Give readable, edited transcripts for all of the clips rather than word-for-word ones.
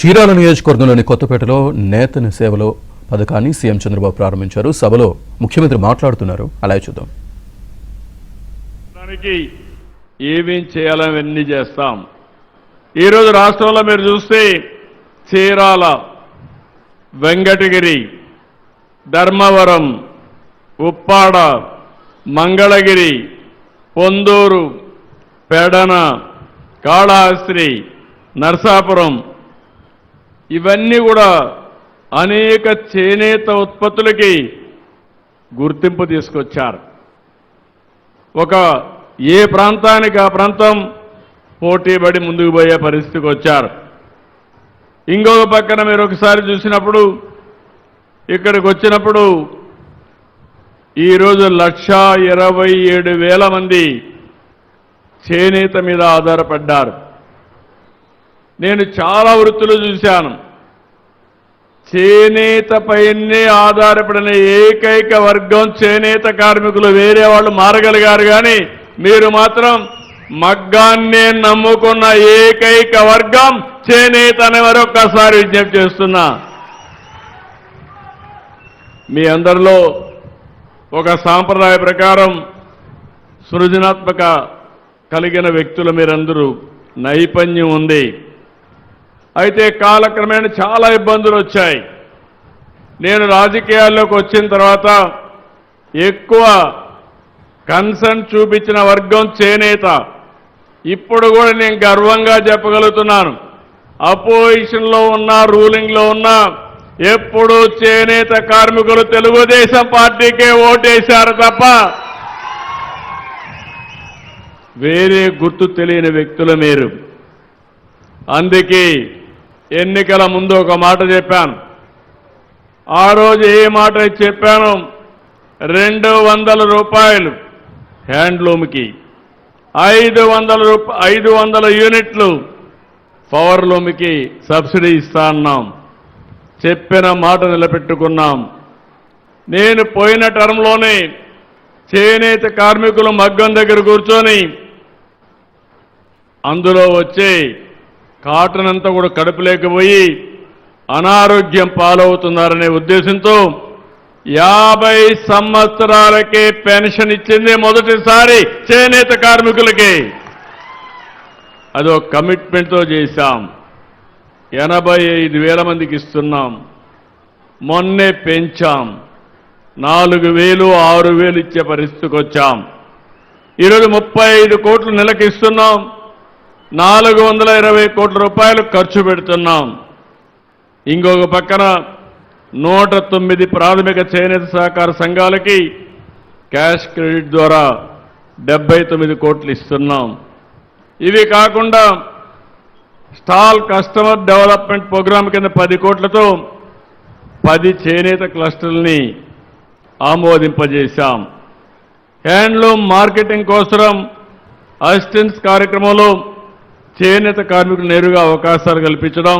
చీరాల నియోజకవర్గంలోని కొత్తపేటలో నేతన సేవలో పథకాన్ని సీఎం చంద్రబాబు ప్రారంభించారు. సభలో ముఖ్యమంత్రి మాట్లాడుతున్నారు. అలాగే చూద్దాం. ఏమేం చేయాలన్నీ చేస్తాం. ఈరోజు రాష్ట్రంలో మీరు చూస్తే చీరాల, వెంకటగిరి, ధర్మవరం, ఉప్పాడ, మంగళగిరి, పొందూరు, పెడన, కాళహస్తి, నరసాపురం ఇవన్నీ కూడా అనేక చేనేత ఉత్పత్తులకి గుర్తింపు తీసుకొచ్చారు. ఏ ప్రాంతానికి ఆ ప్రాంతం పోటీపడి ముందుకు పోయే పరిస్థితికి వచ్చారు. ఇంకొక పక్కన మీరు ఒకసారి చూసినప్పుడు ఇక్కడికి వచ్చినప్పుడు ఈరోజు 1,27,000 మంది చేనేత మీద ఆధారపడ్డారు. నేను చాలా వృత్తులు చూశాను. చేనేత పైనే ఆధారపడిన ఏకైక వర్గం చేనేత కార్మికులు. వేరే వాళ్ళు మారగలిగారు కానీ మీరు మాత్రం మగ్గాన్నే నమ్ముకున్న ఏకైక వర్గం చేనేత అని మరొక్కసారి విజ్ఞప్తి చేస్తున్నా. మీ అందరిలో ఒక సాంప్రదాయ ప్రకారం సృజనాత్మక కలిగిన వ్యక్తులు మీరందరూ, నైపుణ్యం ఉంది. అయితే కాలక్రమేణా చాలా ఇబ్బందులు వచ్చాయి. నేను రాజకీయాల్లోకి వచ్చిన తర్వాత ఎక్కువ కన్సర్న్ చూపించిన వర్గం చేనేత. ఇప్పుడు కూడా నేను గర్వంగా చెప్పగలుగుతున్నాను, అపోజిషన్లో ఉన్నా రూలింగ్లో ఉన్నా ఎప్పుడూ చేనేత కార్మికులు తెలుగుదేశం పార్టీకే ఓటేశారు తప్ప వేరే గుర్తు తెలియని వ్యక్తులు మీరు. అందుకే ఎన్నికల ముందు ఒక మాట చెప్పాను. ఆ రోజు ఏ మాట చెప్పాను, 200 రూపాయలు హ్యాండ్లూమ్కి, 500 యూనిట్లు పవర్ లూమ్కి సబ్సిడీ ఇస్తా అన్నాం. చెప్పిన మాట నిలబెట్టుకున్నాం. నేను పోయిన టర్మ్లోనే చేనేత కార్మికులు మగ్గం దగ్గర కూర్చొని అందులో వచ్చే కాటన్ అంతా కూడా కడుపు లేకపోయి అనారోగ్యం పాలవుతున్నారనే ఉద్దేశంతో 50 సంవత్సరాలకే పెన్షన్ ఇచ్చింది మొదటిసారి చేనేత కార్మికులకి. అదో కమిట్మెంట్తో చేశాం. 85,000 మందికి ఇస్తున్నాం. మొన్నే పెంచాం. 4,000, 6,000 ఇచ్చే పరిస్థితికి వచ్చాం. ఈరోజు 35 కోట్లు నెలకు ఇస్తున్నాం. 420 కోట్ల రూపాయలు ఖర్చు పెడుతున్నాం. ఇంకొక పక్కన 109 ప్రాథమిక చేనేత సహకార సంఘాలకి క్యాష్ క్రెడిట్ ద్వారా 79 కోట్లు ఇస్తున్నాం. ఇవి కాకుండా స్టాల్ కస్టమర్ డెవలప్మెంట్ ప్రోగ్రాం కింద 10 కోట్లతో 10 చేనేత క్లస్టర్లని ఆమోదింపజేశాం. హ్యాండ్లూమ్ మార్కెటింగ్ కోసం అసిస్టెన్స్ కార్యక్రమంలో చేనేత కార్మికులు నేరుగా అవకాశాలు కల్పించడం,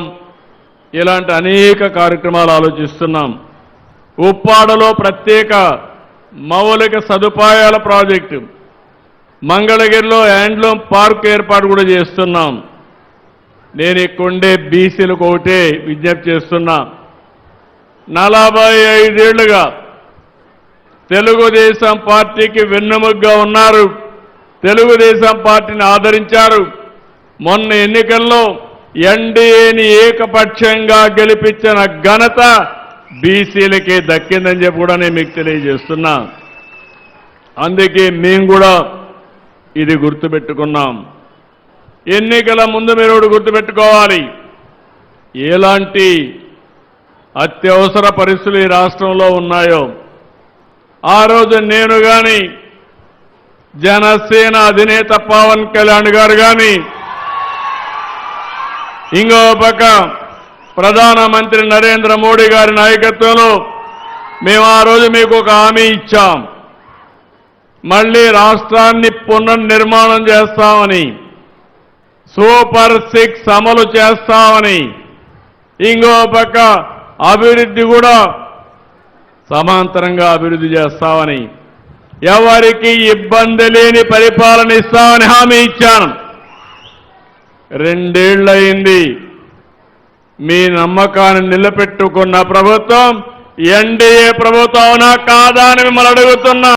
ఇలాంటి అనేక కార్యక్రమాలు ఆలోచిస్తున్నాం. ఉప్పాడలో ప్రత్యేక మౌలిక సదుపాయాల ప్రాజెక్టు, మంగళగిరిలో హ్యాండ్లూమ్ పార్క్ ఏర్పాటు కూడా చేస్తున్నాం. నేను ఇక్కడుండే బీసీలకు ఒకటే విజ్ఞప్తి చేస్తున్నా. 45 ఏళ్లుగా తెలుగుదేశం పార్టీకి వెన్నెముగ్గా ఉన్నారు. తెలుగుదేశం పార్టీని ఆదరించారు. మొన్న ఎన్నికల్లో ఎన్డీఏని ఏకపక్షంగా గెలిపించిన ఘనత బీసీలకే దక్కిందని చెప్పి కూడా నేను మీకు తెలియజేస్తున్నా. అందుకే మేము కూడా ఇది గుర్తుపెట్టుకున్నాం. ఎన్నికల ముందు మీరు గుర్తుపెట్టుకోవాలి, ఎలాంటి అత్యవసర పరిస్థితులు ఈ రాష్ట్రంలో ఉన్నాయో. ఆ రోజు నేను కానీ, జనసేన అధినేత పవన్ కళ్యాణ్ గారు కానీ, ఇంకో పక్క ప్రధానమంత్రి నరేంద్ర మోడీ గారి నాయకత్వంలో మేము ఆ రోజు మీకు ఒక హామీ ఇచ్చాం. మళ్ళీ రాష్ట్రాన్ని పునర్నిర్మాణం చేస్తామని, సూపర్ 6 అమలు చేస్తామని, ఇంకో పక్క అభివృద్ధి కూడా సమాంతరంగా అభివృద్ధి చేస్తామని, ఎవరికి ఇబ్బంది లేని పరిపాలన ఇస్తామని హామీ ఇచ్చాను. 2 ఏళ్లయింది. మీ నమ్మకాన్ని నిలబెట్టుకున్న ప్రభుత్వం ఎన్డీఏ ప్రభుత్వం అవునా కాదా అని మిమ్మల్ని అడుగుతున్నా.